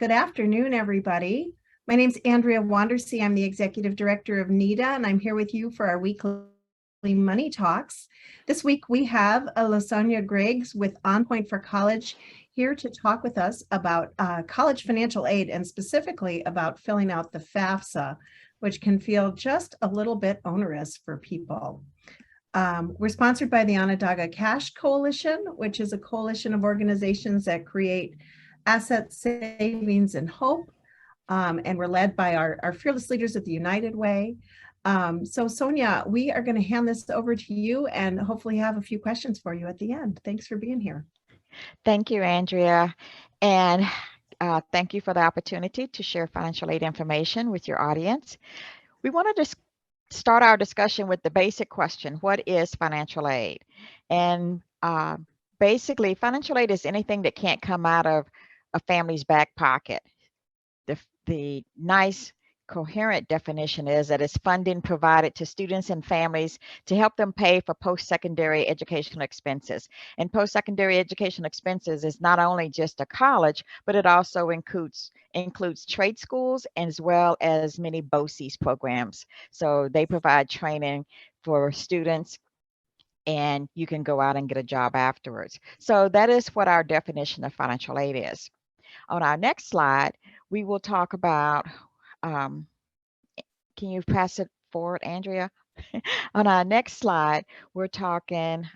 Good afternoon, everybody. My name's Andrea Wandersee. I'm the Executive Director of NEDA, and I'm here with you for our weekly Money Talks. This week, we have LaSonia Griggs with On Point for College here to talk with us about college financial aid and specifically about filling out the FAFSA, which can feel just a little bit onerous for people. We're sponsored by the Onondaga Cash Coalition, which is a coalition of organizations that create asset savings and hope. And we're led by our fearless leaders at the United Way. So Sonia, we are going to hand this over to you and hopefully have a few questions for you at the end. Thanks for being here. Thank you, Andrea. And thank you for the opportunity to share financial aid information with your audience. We wanted to start our discussion with the basic question, what is financial aid? And basically, financial aid is anything that can't come out of a family's back pocket. The nice, coherent definition is that it's funding provided to students and families to help them pay for post-secondary educational expenses. And post-secondary educational expenses is not only just a college, but it also includes trade schools as well as many BOCES programs. So they provide training for students and you can go out and get a job afterwards. So that is what our definition of financial aid is. On our next slide, we will talk about, can you pass it forward, Andrea? On our next slide, we're talking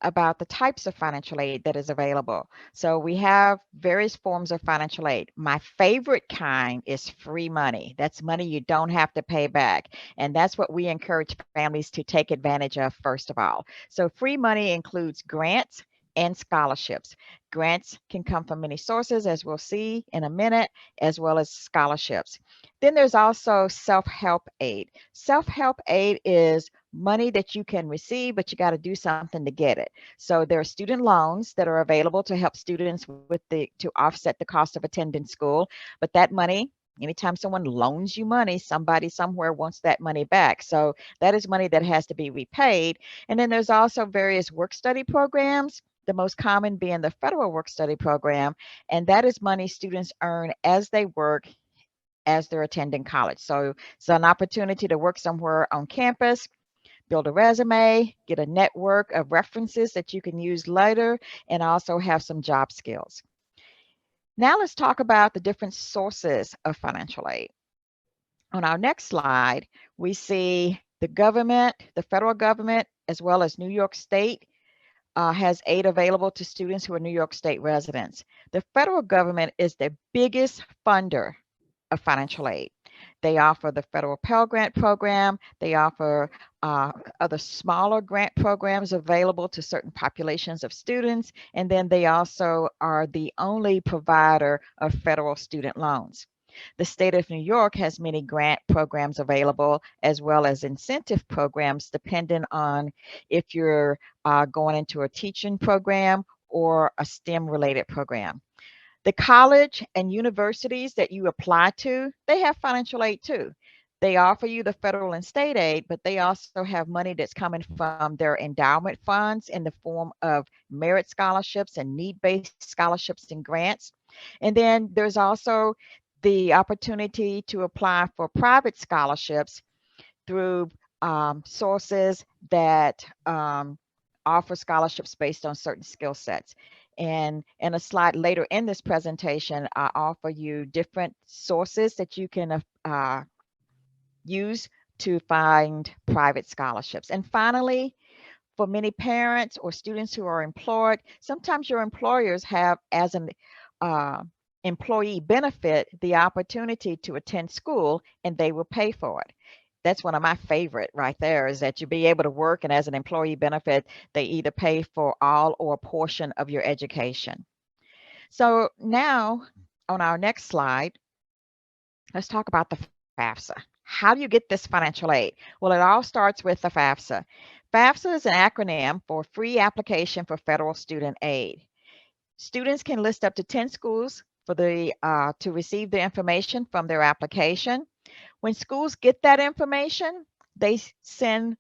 about the types of financial aid that is available. So we have various forms of financial aid. My favorite kind is free money. That's money you don't have to pay back. And that's what we encourage families to take advantage of first of all. So free money includes grants and scholarships. Grants can come from many sources, as we'll see in a minute, as well as scholarships. Then there's also self-help aid. Self-help aid is money that you can receive, but you got to do something to get it. So there are student loans that are available to help students to offset the cost of attending school. But that money, anytime someone loans you money, somebody somewhere wants that money back. So that is money that has to be repaid. And then there's also various work-study programs, the most common being the federal work-study program. And that is money students earn as they work as they're attending college. So it's an opportunity to work somewhere on campus, build a resume, get a network of references that you can use later, and also have some job skills. Now let's talk about the different sources of financial aid. On our next slide, we see the government, the federal government, as well as New York State has aid available to students who are New York State residents. The federal government is the biggest funder of financial aid. They offer the federal Pell Grant program. They offer other smaller grant programs available to certain populations of students. And then they also are the only provider of federal student loans. The state of New York has many grant programs available as well as incentive programs depending on if you're going into a teaching program or a STEM related program. The college and universities that you apply to, they have financial aid too. They offer you the federal and state aid, but they also have money that's coming from their endowment funds in the form of merit scholarships and need-based scholarships and grants. And then there's also the opportunity to apply for private scholarships through sources that offer scholarships based on certain skill sets. And in a slide later in this presentation, I offer you different sources that you can use to find private scholarships. And finally, for many parents or students who are employed, sometimes your employers have, as an employee benefit, the opportunity to attend school and they will pay for it. That's one of my favorite right there, is that you be able to work and as an employee benefit, they either pay for all or a portion of your education. So now on our next slide, let's talk about the FAFSA. How do you get this financial aid? Well, it all starts with the FAFSA. FAFSA is an acronym for Free Application for Federal Student Aid. Students can list up to 10 schools for to receive the information from their application. When schools get that information, they send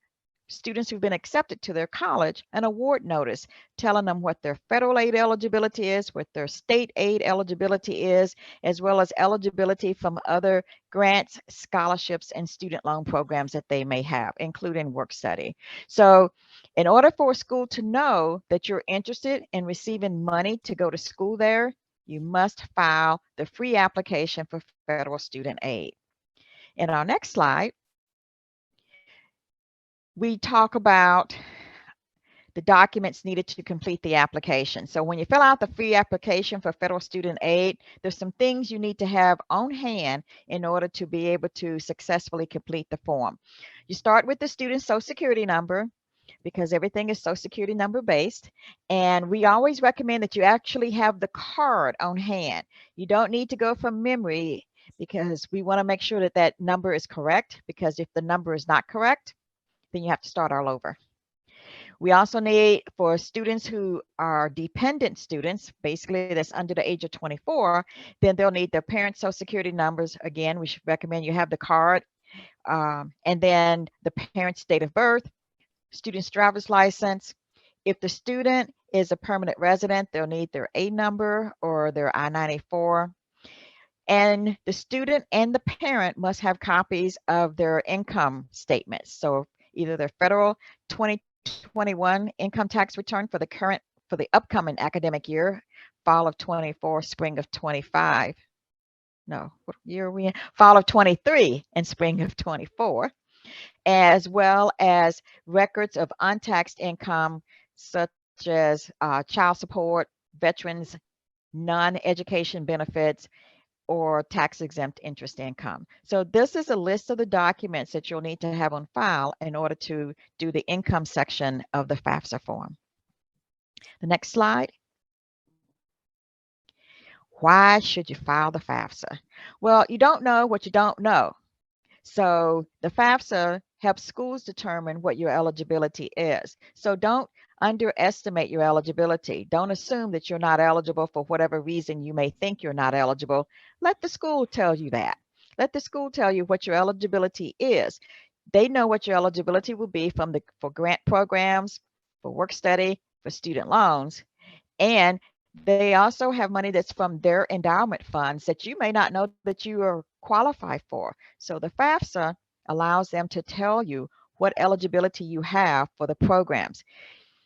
students who've been accepted to their college an award notice telling them what their federal aid eligibility is, what their state aid eligibility is, as well as eligibility from other grants, scholarships, and student loan programs that they may have, including work study. So in order for a school to know that you're interested in receiving money to go to school there, you must file the free application for federal student aid. In our next slide, we talk about the documents needed to complete the application. So when you fill out the free application for federal student aid, there's some things you need to have on hand in order to be able to successfully complete the form. You start with the student's social security number, because everything is social security number based. And we always recommend that you actually have the card on hand. You don't need to go from memory, because we want to make sure that that number is correct, because if the number is not correct, then you have to start all over. We also need, for students who are dependent students, basically that's under the age of 24, then they'll need their parents' social security numbers. Again, we should recommend you have the card, and then the parent's date of birth, student's driver's license. If the student is a permanent resident, they'll need their A number or their I-94. And the student and the parent must have copies of their income statements. So either their federal 2021 income tax return for the upcoming academic year, fall of 24, spring of 25. No, what year are we in? Fall of 23 and spring of 24, as well as records of untaxed income such as child support, veterans, non-education benefits, or tax-exempt interest income. So this is a list of the documents that you'll need to have on file in order to do the income section of the FAFSA form. The next slide. Why should you file the FAFSA? Well, you don't know what you don't know. So the FAFSA helps schools determine what your eligibility is. So don't underestimate your eligibility. Don't assume that you're not eligible for whatever reason you may think you're not eligible. Let the school tell you that. Let the school tell you what your eligibility is. They know what your eligibility will be for grant programs, for work study, for student loans. And they also have money that's from their endowment funds that you may not know that you are qualified for. So the FAFSA allows them to tell you what eligibility you have for the programs.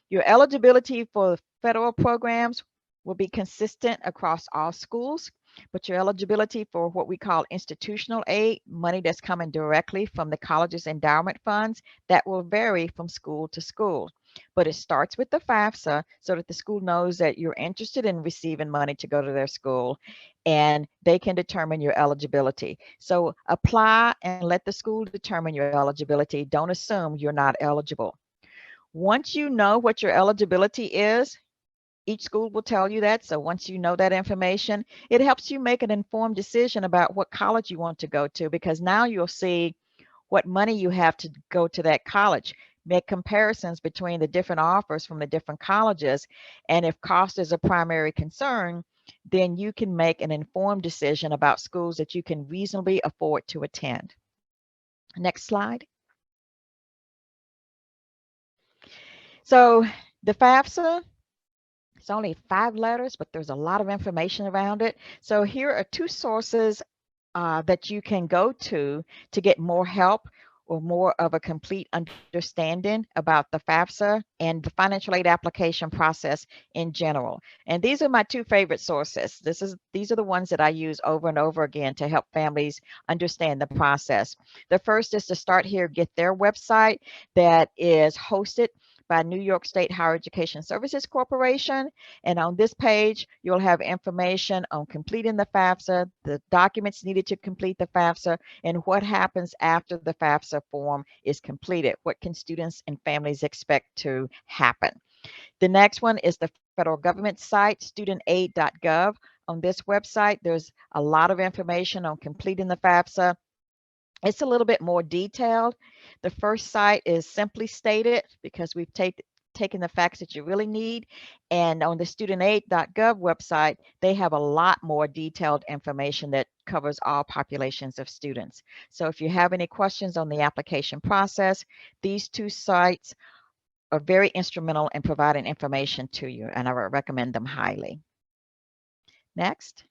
Your eligibility for federal programs will be consistent across all schools, but your eligibility for what we call institutional aid, money that's coming directly from the college's endowment funds, that will vary from school to school. But it starts with the FAFSA so that the school knows that you're interested in receiving money to go to their school, and they can determine your eligibility. So apply and let the school determine your eligibility. Don't assume you're not eligible. Once you know what your eligibility is, each school will tell you that. So once you know that information, it helps you make an informed decision about what college you want to go to, because now you'll see what money you have to go to that college. Make comparisons between the different offers from the different colleges. And if cost is a primary concern, then you can make an informed decision about schools that you can reasonably afford to attend. Next slide. So the FAFSA, it's only 5 letters, but there's a lot of information around it. So here are 2 sources that you can go to get more help or more of a complete understanding about the FAFSA and the financial aid application process in general. And these are my 2 favorite sources. These are the ones that I use over and over again to help families understand the process. The first is to Start Here, Get There website that is hosted by New York State Higher Education Services Corporation. And on this page, you'll have information on completing the FAFSA, the documents needed to complete the FAFSA, and what happens after the FAFSA form is completed. What can students and families expect to happen? The next one is the federal government site, studentaid.gov. On this website, there's a lot of information on completing the FAFSA. It's a little bit more detailed. The first site is simply stated because we've taking the facts that you really need. And on the studentaid.gov website, they have a lot more detailed information that covers all populations of students. So if you have any questions on the application process, these two sites are very instrumental in providing information to you, and I would recommend them highly. Next.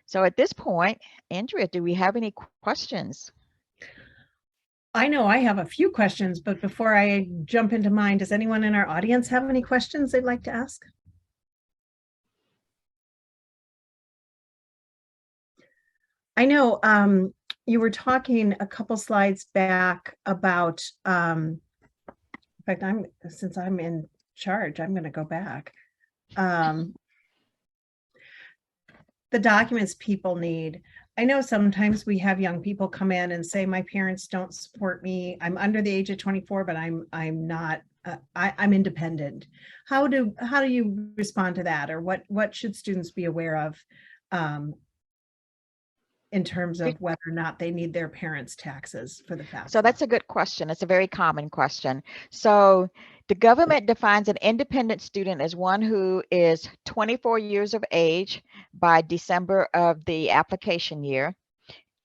So at this point, Andrea, do we have any questions? I know I have a few questions, but before I jump into mine, does anyone in our audience have any questions they'd like to ask? I know you were talking a couple slides back about, in fact, since I'm in charge, I'm going to go back. The documents people need. I know sometimes we have young people come in and say, my parents don't support me. I'm under the age of 24, but I'm not, I'm independent. How do you respond to that? Or what should students be aware of in terms of whether or not they need their parents' taxes for the FAFSA? So that's a good question. It's a very common question. So the government defines an independent student as one who is 24 years of age by December of the application year,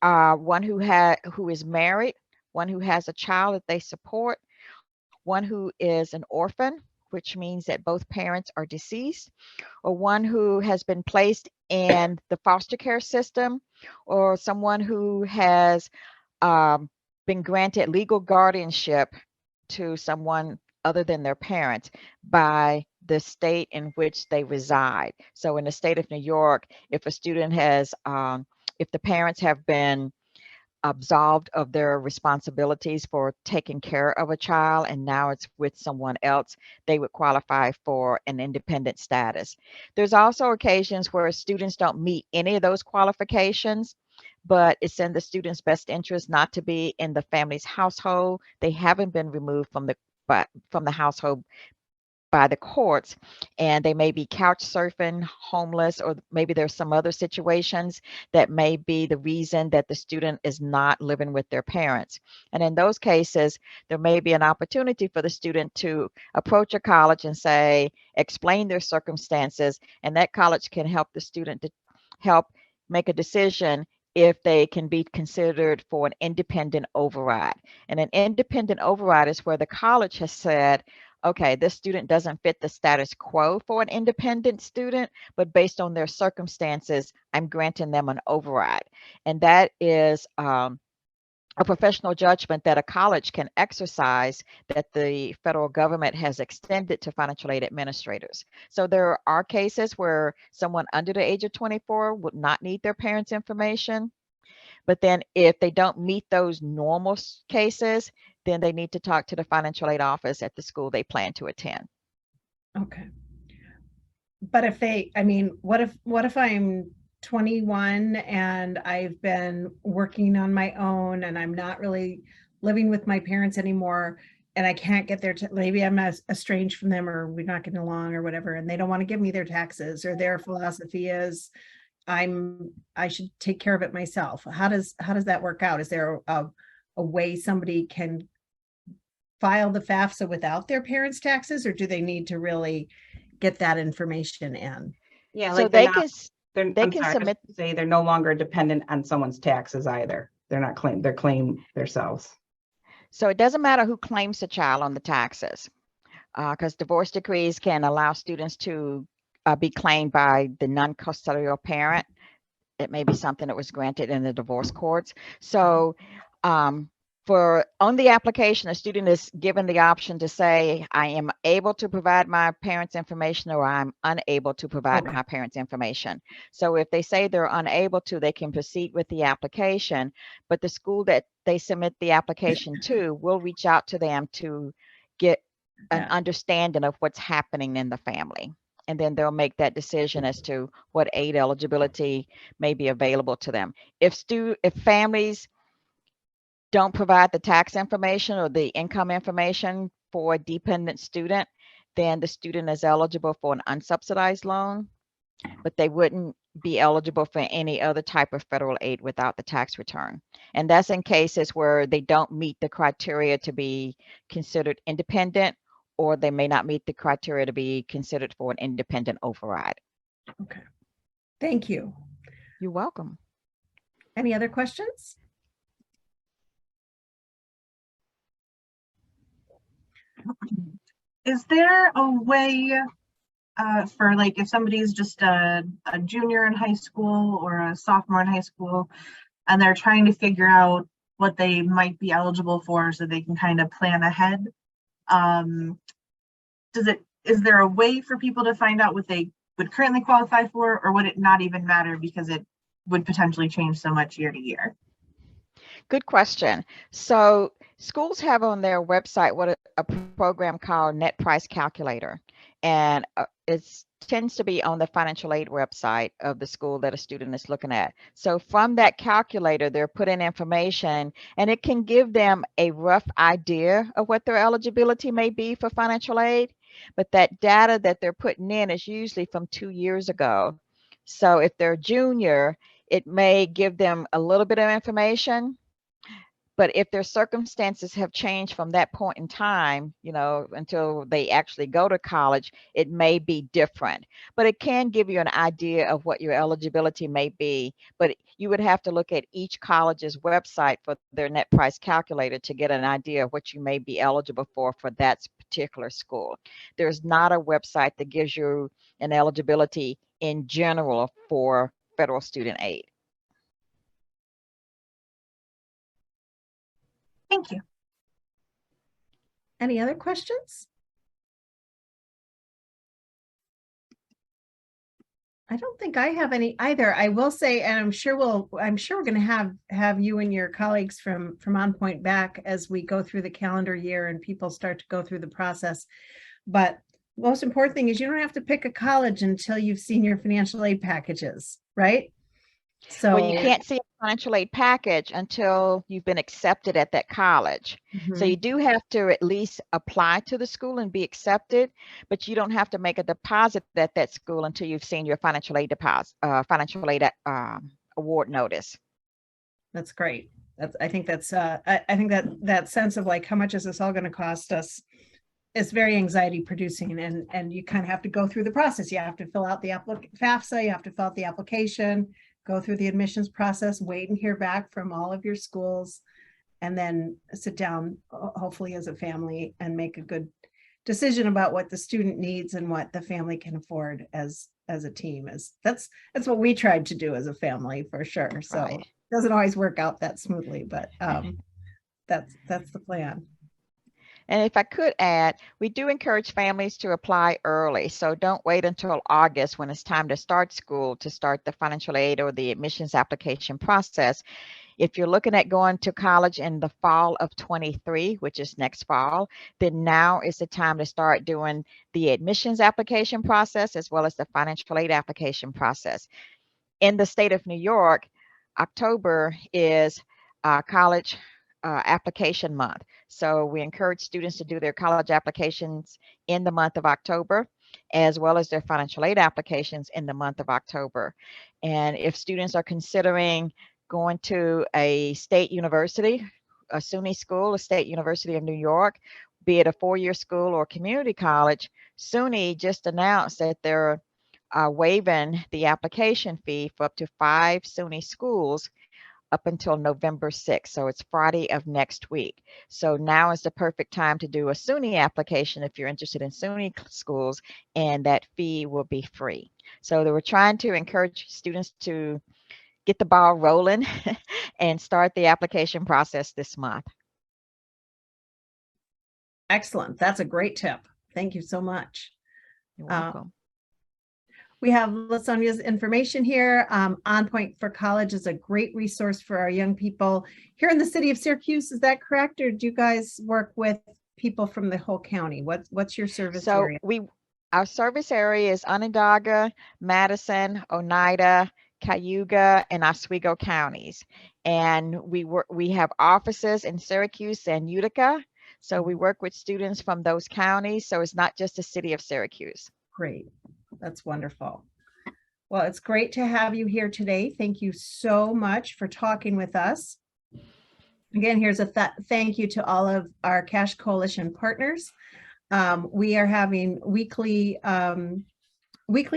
one who is married, one who has a child that they support, one who is an orphan, which means that both parents are deceased, or one who has been placed in the foster care system, or someone who has been granted legal guardianship to someone other than their parents by the state in which they reside. So in the state of New York, if a student has, if the parents have been absolved of their responsibilities for taking care of a child and now it's with someone else, they would qualify for an independent status. There's also occasions where students don't meet any of those qualifications, but it's in the student's best interest not to be in the family's household. They haven't been removed from the household by the courts, and they may be couch surfing, homeless, or maybe there's some other situations that may be the reason that the student is not living with their parents. And in those cases, there may be an opportunity for the student to approach a college and say, explain their circumstances, and that college can help the student to help make a decision if they can be considered for an independent override. And an independent override is where the college has said, okay, this student doesn't fit the status quo for an independent student, but based on their circumstances, I'm granting them an override. And that is a professional judgment that a college can exercise that the federal government has extended to financial aid administrators. So there are cases where someone under the age of 24 would not need their parents' information. But then if they don't meet those normal cases, then they need to talk to the financial aid office at the school they plan to attend. Okay. But if I mean, what if I'm 21 and I've been working on my own and I'm not really living with my parents anymore and I can't get maybe I'm estranged from them or we're not getting along or whatever, and they don't want to give me their taxes, or their philosophy is I should take care of it myself. How does that work out? Is there a way somebody can file the FAFSA without their parents' taxes, or do they need to really get that information in? Yeah, So like they can submit. Say they're no longer dependent on someone's taxes either. They're not they're claim themselves. So it doesn't matter who claims the child on the taxes, because divorce decrees can allow students to be claimed by the non-custodial parent. It may be something that was granted in the divorce courts. So for on the application, a student is given the option to say, I am able to provide my parents' information, or I'm unable to provide my parents' information. So if they say they're unable to, they can proceed with the application, but the school that they submit the application to will reach out to them to get an understanding of what's happening in the family. And then they'll make that decision as to what aid eligibility may be available to them. If families don't provide the tax information or the income information for a dependent student, then the student is eligible for an unsubsidized loan. but they wouldn't be eligible for any other type of federal aid without the tax return. And that's in cases where they don't meet the criteria to be considered independent, or they may not meet the criteria to be considered for an independent override. Okay. Thank you. You're welcome. Any other questions? Is there a way for like if somebody's just a junior in high school or a sophomore in high school and they're trying to figure out what they might be eligible for so they can kind of plan ahead? Is there a way for people to find out what they would currently qualify for, or would it not even matter because it would potentially change so much year to year? Good question. So schools have on their website what a program called Net Price Calculator, and it tends to be on the financial aid website of the school that a student is looking at. So from that calculator, they're putting information, and it can give them a rough idea of what their eligibility may be for financial aid. But that data that they're putting in is usually from 2 years ago. So if they're junior, it may give them a little bit of information, but if their circumstances have changed from that point in time, you know, until they actually go to college, it may be different. But it can give you an idea of what your eligibility may be. But you would have to look at each college's website for their net price calculator to get an idea of what you may be eligible for that particular school. There's not a website that gives you an eligibility in general for federal student aid. Thank you. Any other questions? I don't think I have any either. I will say, and I'm sure we're going to have you and your colleagues from On Point back as we go through the calendar year and people start to go through the process. But most important thing is you don't have to pick a college until you've seen your financial aid packages, right? So well, you can't see a financial aid package until you've been accepted at that college. So you do have to at least apply to the school and be accepted, but you don't have to make a deposit at that school until you've seen your financial aid deposit, financial aid award notice. That's great. I think that sense of like, how much is this all going to cost us? It's very anxiety producing, and you kind of have to go through the process. You have to fill out the FAFSA, you have to fill out the application, go through the admissions process, wait and hear back from all of your schools, and then sit down, hopefully as a family, and make a good decision about what the student needs and what the family can afford as a team. That's what we tried to do as a family, for sure. So Right. it doesn't always work out that smoothly, but that's the plan. And if I could add, we do encourage families to apply early. So don't wait until August when it's time to start school to start the financial aid or the admissions application process. If you're looking at going to college in the fall of 23, which is next fall, then now is the time to start doing the admissions application process as well as the financial aid application process. In the state of New York, October is college application month. So we encourage students to do their college applications in the month of October, as well as their financial aid applications in the month of October. And if students are considering going to a state university, a SUNY school, a state university of New York, be it a four-year school or community college, SUNY just announced that they're waiving the application fee for up to 5 SUNY schools up until November 6th. So it's Friday of next week. So now is the perfect time to do a SUNY application if you're interested in SUNY schools, and that fee will be free. So they were trying to encourage students to get the ball rolling and start the application process this month. Excellent. That's a great tip. Thank you so much. You're welcome. We have Lasonia's information here. On Point for College is a great resource for our young people here in the city of Syracuse. Is that correct? Or do you guys work with people from the whole county? What's your service area? Our service area is Onondaga, Madison, Oneida, Cayuga, and Oswego counties. And we have offices in Syracuse and Utica. So we work with students from those counties. So it's not just the city of Syracuse. Great. That's wonderful. Well, it's great to have you here today. Thank you so much for talking with us. Again, here's a thank you to all of our Cash Coalition partners. We are having weekly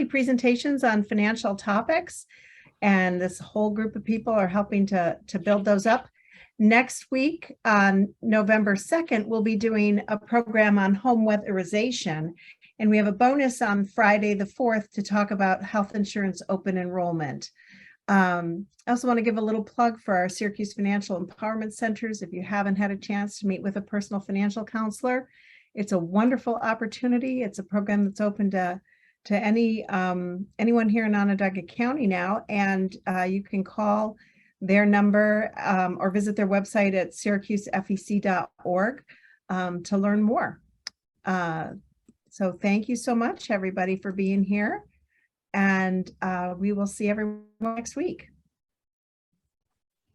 presentations on financial topics, and this whole group of people are helping to build those up. Next week, on November 2nd, we'll be doing a program on home weatherization, and we have a bonus on Friday the 4th to talk about health insurance open enrollment. I also want to give a little plug for our Syracuse Financial Empowerment Centers. If you haven't had a chance to meet with a personal financial counselor, it's a wonderful opportunity. It's a program that's open to anyone here in Onondaga County now, and you can call their number or visit their website at syracusefec.org to learn more. So thank you so much, everybody, for being here, and we will see everyone next week.